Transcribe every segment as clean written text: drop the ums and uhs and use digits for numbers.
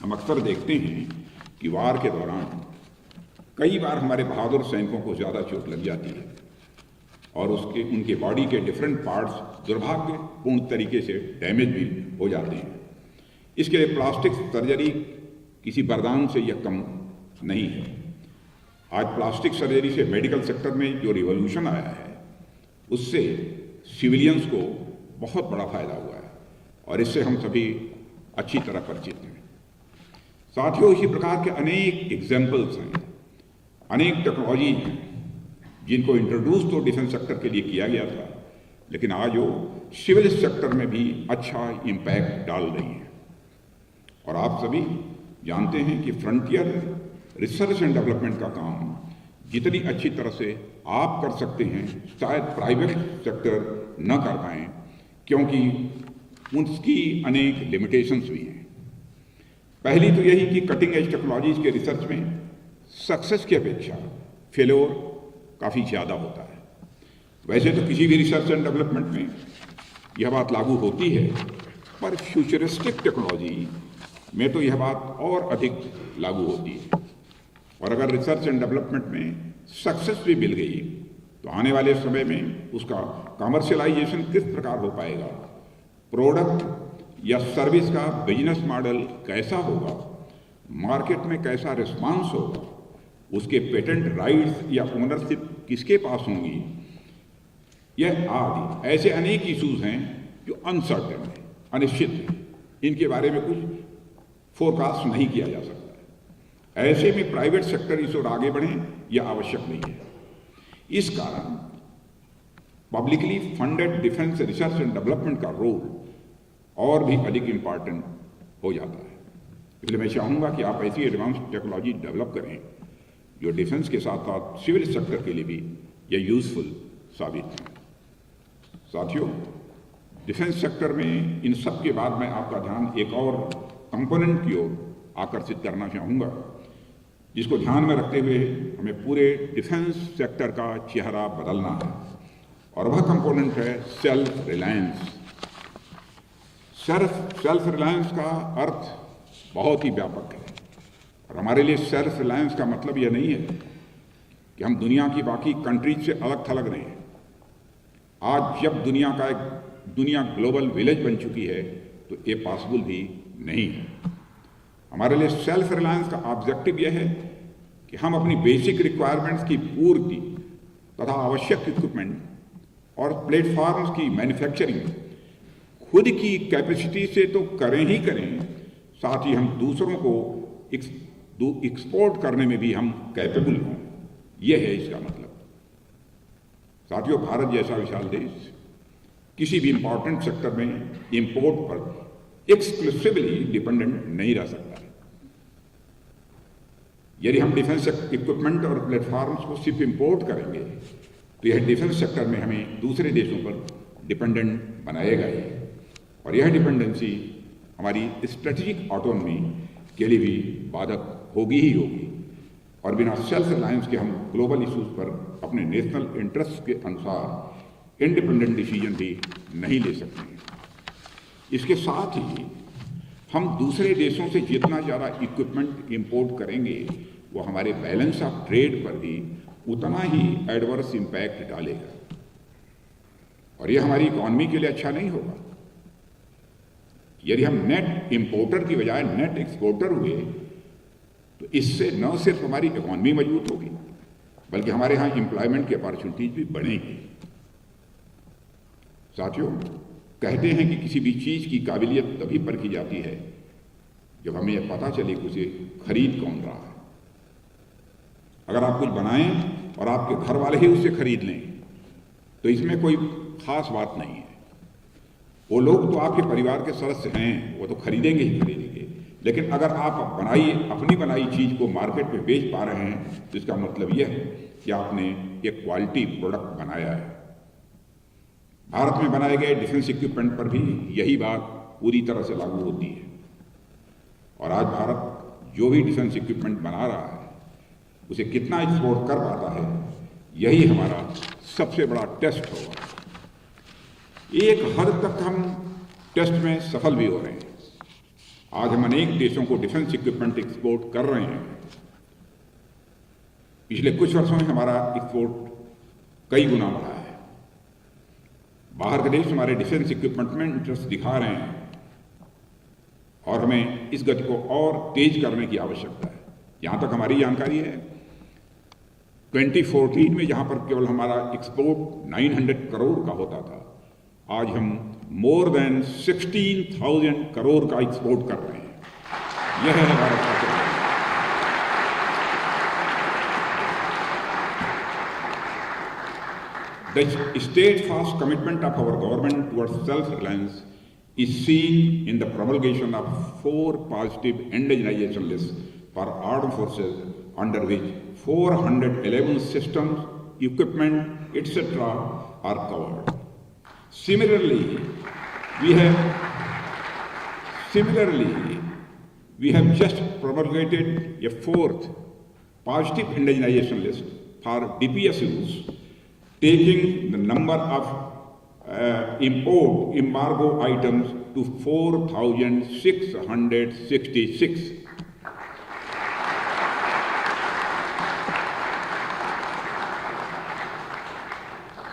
हम अक्सर देखते हैं कि वार के दौरान कई बार हमारे बहादुर सैनिकों को ज़्यादा चोट लग जाती है और उनके बॉडी के डिफरेंट पार्ट्स दुर्भाग्यपूर्ण तरीके से डैमेज भी हो जाते हैं। इसके लिए प्लास्टिक सर्जरी किसी वरदान से यह कम नहीं है। आज प्लास्टिक सर्जरी से मेडिकल सेक्टर में जो रिवॉल्यूशन आया है उससे सिविलियंस को बहुत बड़ा फायदा हुआ है और इससे हम सभी अच्छी तरह परिचित हैं। साथियों, इसी प्रकार के अनेक एग्जाम्पल्स हैं, अनेक टेक्नोलॉजी हैं जिनको इंट्रोड्यूस तो डिफेंस सेक्टर के लिए किया गया था, लेकिन आज वो सिविल सेक्टर में भी अच्छा इम्पैक्ट डाल रही हैं। और आप सभी जानते हैं कि फ्रंटियर रिसर्च एंड डेवलपमेंट का काम जितनी अच्छी तरह से आप कर सकते हैं शायद प्राइवेट सेक्टर न कर पाएँ, क्योंकि उसकी अनेक लिमिटेशंस भी हैं। पहली तो यही कि कटिंग एज टेक्नोलॉजीज के रिसर्च में सक्सेस की अपेक्षा फेल्योर काफ़ी ज़्यादा होता है। वैसे तो किसी भी रिसर्च एंड डेवलपमेंट में यह बात लागू होती है, पर फ्यूचरिस्टिक टेक्नोलॉजी में तो यह बात और अधिक लागू होती है। और अगर रिसर्च एंड डेवलपमेंट में सक्सेस भी मिल गई तो आने वाले समय में उसका कमर्शियलाइजेशन किस प्रकार हो पाएगा, प्रोडक्ट या सर्विस का बिजनेस मॉडल कैसा होगा, मार्केट में कैसा रिस्पांस होगा, उसके पेटेंट राइट्स या ओनरशिप किसके पास होंगी, यह आदि ऐसे अनेक इश्यूज हैं जो अनसर्टेन है, अनिश्चित है। इनके बारे में कुछ फोरकास्ट नहीं किया जा सकता है। ऐसे में प्राइवेट सेक्टर इस ओर आगे बढ़े यह आवश्यक नहीं है। इस कारण publicly funded defence research and development का रोल और भी अधिक इम्पॉर्टेंट हो जाता है। इसलिए मैं चाहूँगा कि आप ऐसी एडवांस टेक्नोलॉजी डेवलप करें जो डिफेंस के साथ साथ सिविल सेक्टर के लिए भी यह यूजफुल साबित है। साथियों, डिफेंस सेक्टर में इन सब के बाद मैं आपका ध्यान एक और कंपोनेंट की ओर आकर्षित करना चाहूँगा, जिसको ध्यान में रखते हुए हमें पूरे डिफेंस सेक्टर का चेहरा बदलना है, और वह कंपोनेंट है सेल्फ रिलायंस। सेल्फ रिलायंस का अर्थ बहुत ही व्यापक है और हमारे लिए सेल्फ रिलायंस का मतलब यह नहीं है कि हम दुनिया की बाकी कंट्रीज से अलग थलग रहे हैं। आज जब दुनिया ग्लोबल विलेज बन चुकी है तो ये पॉसिबल भी नहीं है। हमारे लिए सेल्फ रिलायंस का ऑब्जेक्टिव यह है कि हम अपनी बेसिक रिक्वायरमेंट्स की पूर्ति तथा आवश्यक इक्विपमेंट और प्लेटफॉर्म्स की मैन्युफैक्चरिंग खुद की कैपेसिटी से तो करें ही करें, साथ ही हम दूसरों को एक्सपोर्ट करने में भी हम कैपेबल हों। यह है इसका मतलब। साथियों, भारत जैसा विशाल देश किसी भी इंपॉर्टेंट सेक्टर में इंपोर्ट पर एक्सक्लूसिवली डिपेंडेंट नहीं रह सकता है। यदि हम डिफेंस इक्विपमेंट और प्लेटफॉर्म्स को सिर्फ इंपोर्ट करेंगे तो यह डिफेंस सेक्टर में हमें दूसरे देशों पर डिपेंडेंट बनाएगा ही, और यह डिपेंडेंसी हमारी स्ट्रेटेजिक ऑटोनॉमी के लिए भी बाधक होगी ही होगी। और बिना सेल्फ रिलायंस के हम ग्लोबल इश्यूज पर अपने नेशनल इंटरेस्ट के अनुसार इंडिपेंडेंट डिसीजन भी नहीं ले सकते। इसके साथ ही हम दूसरे देशों से जितना ज़्यादा इक्विपमेंट इंपोर्ट करेंगे वो हमारे बैलेंस ऑफ ट्रेड पर भी उतना ही एडवर्स इम्पैक्ट डालेगा, और यह हमारी इकॉनमी के लिए अच्छा नहीं होगा। यदि हम नेट इंपोर्टर की बजाय नेट एक्सपोर्टर हुए तो इससे न सिर्फ हमारी इकॉनमी मजबूत होगी बल्कि हमारे यहाँ एम्प्लॉयमेंट की अपॉर्चुनिटीज भी बढ़ेंगी। साथियों, कहते हैं कि किसी भी चीज़ की काबिलियत तभी परखी जाती है जब हमें यह पता चले कि उसे खरीद कौन रहा है। अगर आप कुछ बनाएं और आपके घर वाले ही उससे खरीद लें तो इसमें कोई खास बात नहीं है। वो लोग तो आपके परिवार के सदस्य हैं, वो तो खरीदेंगे ही खरीदेंगे, लेकिन अगर आप अपनी बनाई चीज़ को मार्केट में बेच पा रहे हैं तो इसका मतलब यह है कि आपने एक क्वालिटी प्रोडक्ट बनाया है। भारत में बनाए गए डिफेंस इक्विपमेंट पर भी यही बात पूरी तरह से लागू होती है, और आज भारत जो भी डिफेंस इक्विपमेंट बना रहा है उसे कितना एक्सपोर्ट कर पाता है, यही हमारा सबसे बड़ा टेस्ट होगा। एक हद तक हम टेस्ट में सफल भी हो रहे हैं। आज हम अनेक देशों को डिफेंस इक्विपमेंट एक्सपोर्ट कर रहे हैं। पिछले कुछ वर्षों में हमारा एक्सपोर्ट कई गुना बढ़ा है। बाहर के देश हमारे डिफेंस इक्विपमेंट में इंटरेस्ट दिखा रहे हैं और हमें इस गति को और तेज करने की आवश्यकता है। जहां तक हमारी जानकारी है, 2014 में जहां पर केवल हमारा एक्सपोर्ट 900 करोड़ का होता था, आज हम मोर देन 16,000 करोड़ का एक्सपोर्ट कर रहे हैं। यह है हमारा ताकत। The steadfast commitment of our government towards self-reliance is seen in the promulgation of 4 positive indigenization lists for armed forces, under which 411 systems, equipment, etc. are covered. Similarly, we have just promulgated a 4th positive indigenization list for DPSUs, taking the number of import embargo items to 4,666.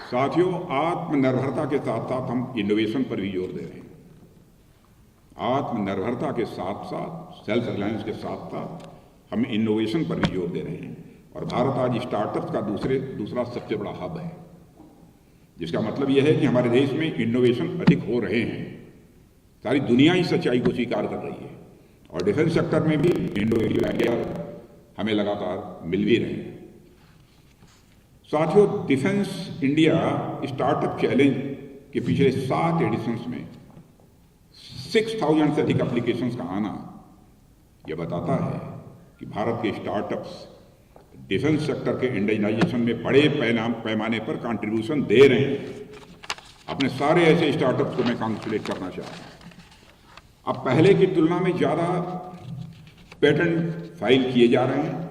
साथियों, आत्मनिर्भरता के साथ साथ हम innovation पर भी जोर दे रहे हैं। आत्मनिर्भरता के साथ साथ, सेल्फ रिलायंस के साथ साथ हम इनोवेशन पर भी जोर दे रहे हैं। और भारत आज स्टार्टअप्स का दूसरा सबसे बड़ा हब है, जिसका मतलब यह है कि हमारे देश में इनोवेशन अधिक हो रहे हैं। सारी दुनिया इस सच्चाई को स्वीकार कर रही है और डिफेंस सेक्टर में भी इनोवेटिव आइडिया हमें लगातार मिल भी रहे हैं। साथियों, डिफेंस इंडिया स्टार्टअप चैलेंज के पिछले 7 एडिशंस में 6,000 से अधिक एप्लीकेशंस का आना यह बताता है कि भारत के स्टार्टअप्स डिफेंस सेक्टर के इंडिजिनाइजेशन में बड़े पैमाने पर कंट्रीब्यूशन दे रहे हैं। अपने सारे ऐसे स्टार्टअप्स को मैं कांग्रेचुलेट करना चाहता हूं। अब पहले की तुलना में ज़्यादा पेटेंट फाइल किए जा रहे हैं,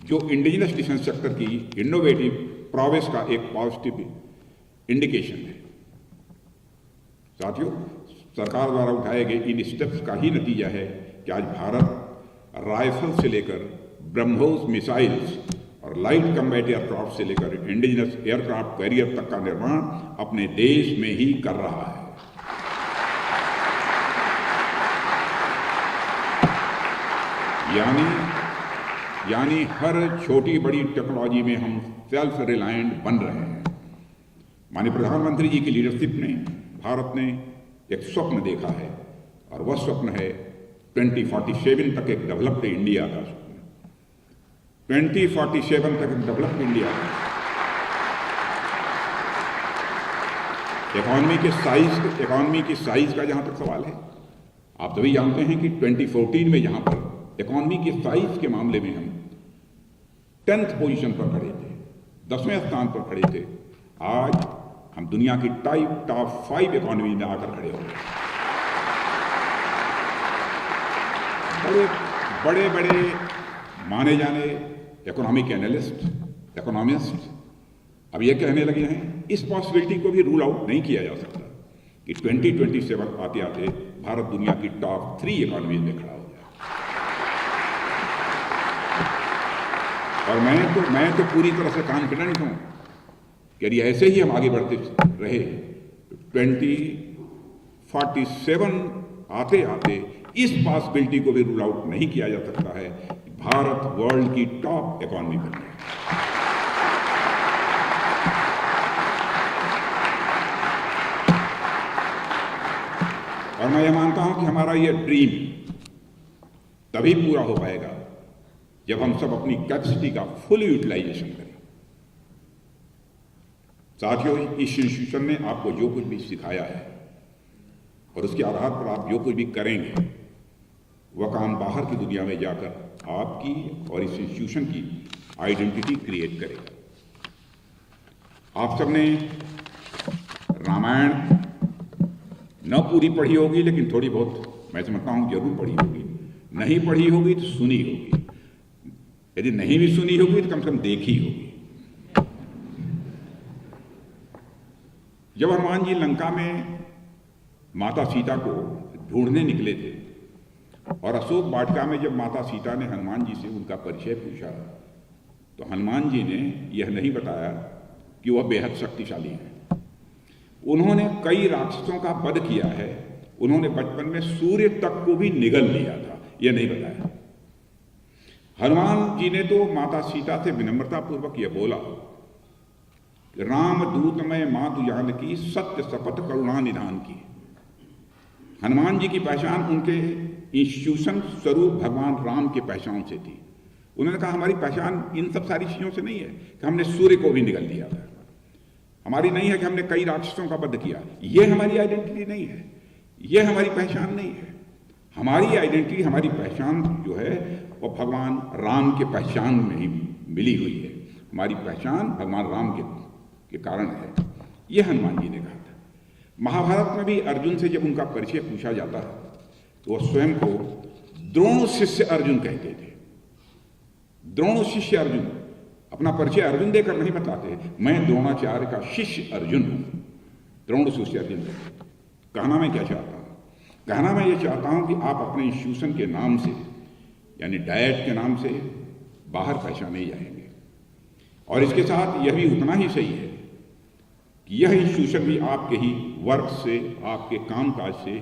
जो इंडिजिनस डिफेंस सेक्टर की इनोवेटिव प्रोग्रेस का एक पॉजिटिव इंडिकेशन है। साथियों, सरकार द्वारा उठाए गए इन स्टेप्स का ही नतीजा है कि आज भारत राइफल से लेकर ब्रह्मोस मिसाइल्स और लाइट कम्बैट एयरक्राफ्ट से लेकर इंडिजिनस एयरक्राफ्ट कैरियर तक का निर्माण अपने देश में ही कर रहा है। यानी हर छोटी बड़ी टेक्नोलॉजी में हम सेल्फ रिलायंट बन रहे हैं। माननीय प्रधानमंत्री जी की लीडरशिप में भारत ने एक स्वप्न देखा है और वह स्वप्न है 2047 तक एक डेवलप्ड इंडिया का स्वप्न। 2047 तक एक डेवलप्ड इंडिया। इकोनॉमी की साइज का जहां तक सवाल है, आप सभी जानते हैं कि 2014 में जहां पर इकोनॉमी के साइज के मामले में हम 10th पोजीशन पर खड़े थे, 10वें स्थान पर खड़े थे, आज हम दुनिया की टॉप 5 इकोनॉमी में आकर खड़े हो गए। बड़े बड़े माने जाने इकोनॉमिक एनालिस्ट, इकोनॉमिस्ट अब ये कहने लगे हैं, इस पॉसिबिलिटी को भी रूल आउट नहीं किया जा सकता कि 2027 आते आते भारत दुनिया की टॉप 3 इकोनॉमी में खड़ा हो जाए। और मैं तो पूरी तरह से कॉन्फिडेंट हूं कि यदि ऐसे ही हम आगे बढ़ते रहे, 2047 आते आते इस पॉसिबिलिटी को भी रूल आउट नहीं किया जा सकता है कि भारत वर्ल्ड की टॉप इकोनॉमी बन जाए। और मैं ये मानता हूं कि हमारा ये ड्रीम तभी पूरा हो पाएगा जब हम सब अपनी कैपेसिटी का फुल यूटिलाइजेशन करें। साथियों, इस इंस्टीट्यूशन ने आपको जो कुछ भी सिखाया है और उसके आधार पर आप जो कुछ भी करेंगे, वह काम बाहर की दुनिया में जाकर आपकी और इस इंस्टीट्यूशन की आइडेंटिटी क्रिएट करेगा। आप सबने रामायण न पूरी पढ़ी होगी, लेकिन थोड़ी बहुत मैं समझता हूं जरूर पढ़ी होगी। नहीं पढ़ी होगी तो सुनी होगी, यदि नहीं भी सुनी होगी तो कम से कम देखी होगी। जब हनुमान जी लंका में माता सीता को ढूंढने निकले थे और अशोक वाटिका में जब माता सीता ने हनुमान जी से उनका परिचय पूछा तो हनुमान जी ने यह नहीं बताया कि वह बेहद शक्तिशाली है। उन्होंने कई राक्षसों का वध किया है, उन्होंने बचपन में सूर्य तक को भी निगल लिया था, यह नहीं बताया। हनुमान जी ने तो माता सीता से विनम्रता पूर्वक यह बोला, राम दूतमय मातु जानकी सत्य शपथ करुणा निधान की। हनुमान जी की पहचान उनके इंस्टीट्यूशन स्वरूप भगवान राम के पहचान से थी। उन्होंने कहा हमारी पहचान इन सब सारी चीजों से नहीं है कि हमने सूर्य को भी निगल दिया था, हमारी नहीं है कि हमने कई राक्षसों का वध किया, यह हमारी आइडेंटिटी नहीं है, यह हमारी पहचान नहीं है। हमारी आइडेंटिटी, हमारी पहचान जो है वो भगवान राम के पहचान में ही मिली हुई है। हमारी पहचान भगवान राम के कारण है, यह हनुमान जी ने कहा था। महाभारत में भी अर्जुन से जब उनका परिचय पूछा जाता है तो वह स्वयं को द्रोण शिष्य अर्जुन कहते थे। द्रोण शिष्य अर्जुन, अपना परिचय अर्जुन देकर नहीं बताते, मैं द्रोणाचार्य का शिष्य अर्जुन हूं, द्रोण शिष्य अर्जुन। कहना मैं क्या चाहता हूं? कहना मैं ये चाहता हूं कि आप अपने इंस्टीट्यूशन के नाम से, यानी डायट के नाम से बाहर पहचाने जाएंगे। और इसके साथ यह भी उतना ही सही है कि यह इंस्टीट्यूशन भी आपके ही वर्क से, आपके कामकाज से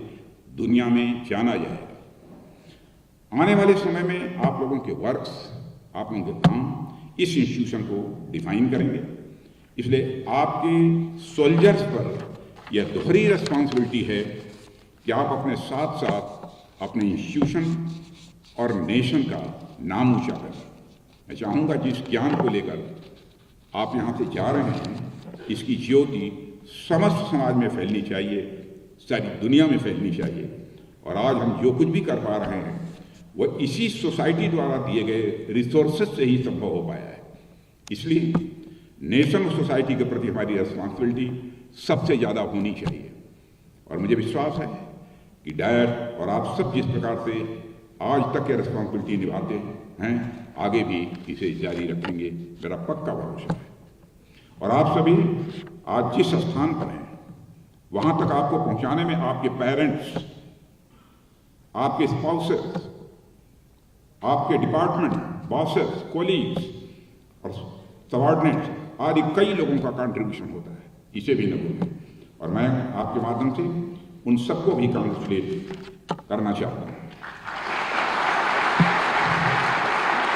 दुनिया में जाना जाएगा। आने वाले समय में आप लोगों के वर्क्स, आप लोगों के काम इस इंस्टीट्यूशन को डिफाइन करेंगे। इसलिए आपके सोल्जर्स पर यह दोहरी रिस्पॉन्सिबिलिटी है कि आप अपने साथ साथ अपने इंस्टीट्यूशन और नेशन का नाम ऊंचा करें। मैं चाहूँगा जिस ज्ञान को लेकर आप यहाँ से जा रहे हैं, इसकी ज्योति समस्त समाज में फैलनी चाहिए, सारी दुनिया में फैलनी चाहिए। और आज हम जो कुछ भी कर पा रहे हैं वह इसी सोसाइटी द्वारा दिए गए रिसोर्सेज से ही संभव हो पाया है। इसलिए नेशन और सोसाइटी के प्रति हमारी रिस्पॉन्सिबिलिटी सबसे ज़्यादा होनी चाहिए। और मुझे विश्वास है कि डायट और आप सब जिस प्रकार से आज तक ये रिस्पॉन्सिबिलिटी निभाते हैं, आगे भी इसे जारी रखेंगे, मेरा पक्का भरोसा है। और आप सभी आज जिस स्थान पर हैं वहाँ तक आपको पहुँचाने में आपके पेरेंट्स, आपके स्पाउसेस, आपके डिपार्टमेंट बॉसेस, कोलीग्स और सबऑर्डिनेट्स आदि कई लोगों का कंट्रीब्यूशन होता है, इसे भी न भूलें। और मैं आपके माध्यम से उन सबको भी कंग्रेचुलेट करना चाहता हूँ।